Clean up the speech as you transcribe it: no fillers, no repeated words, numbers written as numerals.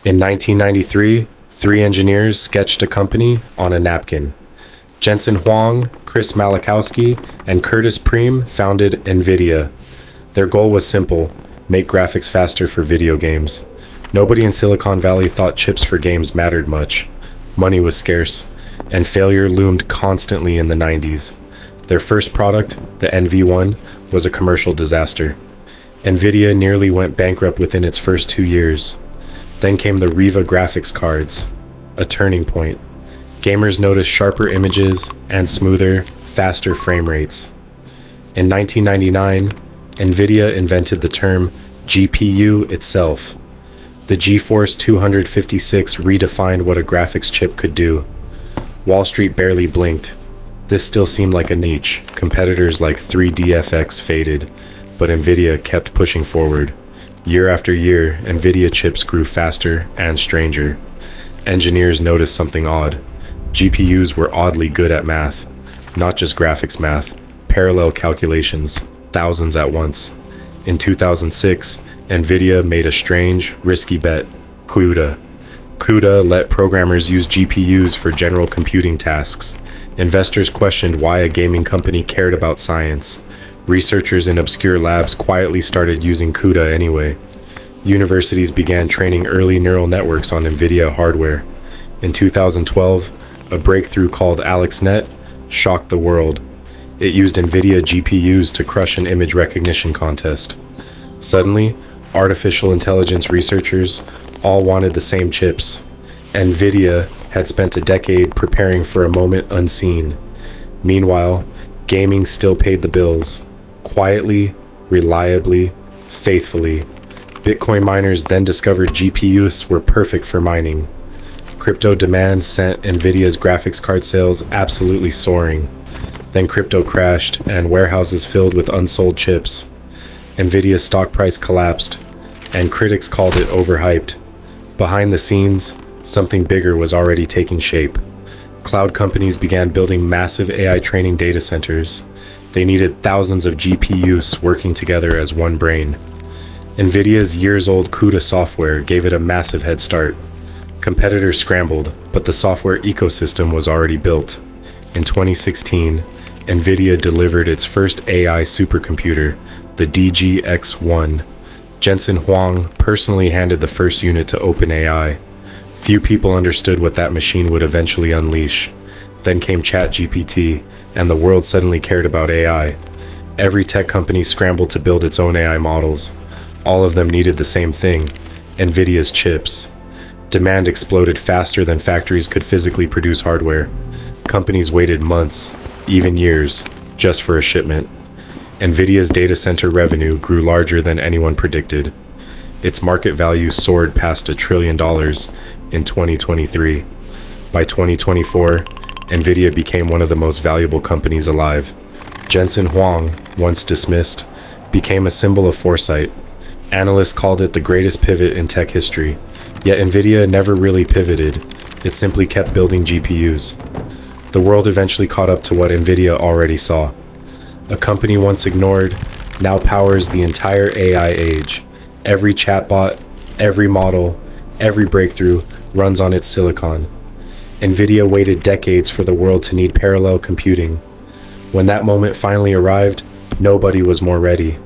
In 1993, three engineers sketched a company on a napkin. Jensen Huang, Chris Malachowski, and Curtis Preem founded NVIDIA. Their goal was simple: make graphics faster for video games. Nobody in Silicon Valley thought chips for games mattered much. Money was scarce, and failure loomed constantly in the 90s. Their first product, the NV1, was a commercial disaster. NVIDIA nearly went bankrupt within its first 2 years. Then came the Riva graphics cards, a turning point. Gamers noticed sharper images and smoother, faster frame rates. In 1999, NVIDIA invented the term GPU itself. The GeForce 256 redefined what a graphics chip could do. Wall Street barely blinked. This still seemed like a niche. Competitors like 3DFX faded, but NVIDIA kept pushing forward. Year after year, NVIDIA chips grew faster and stranger. Engineers noticed something odd. GPUs were oddly good at math. Not just graphics math, parallel calculations, thousands at once. In 2006, NVIDIA made a strange, risky bet: Cuda. Cuda let programmers use GPUs for general computing tasks. Investors questioned why a gaming company cared about science. Researchers in obscure labs quietly started using Cuda anyway. Universities began training early neural networks on NVIDIA hardware. In 2012, a breakthrough called AlexNet shocked the world. It used NVIDIA GPUs to crush an image recognition contest. Suddenly, artificial intelligence researchers all wanted the same chips. NVIDIA had spent a decade preparing for a moment unseen. Meanwhile, gaming still paid the bills. Quietly, reliably, faithfully. Bitcoin miners then discovered GPUs were perfect for mining. Crypto demand sent NVIDIA's graphics card sales absolutely soaring. Then crypto crashed and warehouses filled with unsold chips. NVIDIA's stock price collapsed, and critics called it overhyped. Behind the scenes, something bigger was already taking shape. Cloud companies began building massive AI training data centers. They needed thousands of GPUs working together as one brain. NVIDIA's years-old Cuda software gave it a massive head start. Competitors scrambled, but the software ecosystem was already built. In 2016, NVIDIA delivered its first AI supercomputer, the DGX-1. Jensen Huang personally handed the first unit to OpenAI. Few people understood what that machine would eventually unleash. Then came ChatGPT, and the world suddenly cared about AI. Every tech company scrambled to build its own AI models. All of them needed the same thing: NVIDIA's chips. Demand exploded faster than factories could physically produce hardware. Companies waited months, even years, just for a shipment. NVIDIA's data center revenue grew larger than anyone predicted. Its market value soared past $1 trillion in 2023. By 2024, NVIDIA became one of the most valuable companies alive. Jensen Huang, once dismissed, became a symbol of foresight. Analysts called it the greatest pivot in tech history. Yet NVIDIA never really pivoted. It simply kept building GPUs. The world eventually caught up to what NVIDIA already saw. A company once ignored now powers the entire AI age. Every chatbot, every model, every breakthrough runs on its silicon. NVIDIA waited decades for the world to need parallel computing. When that moment finally arrived, nobody was more ready.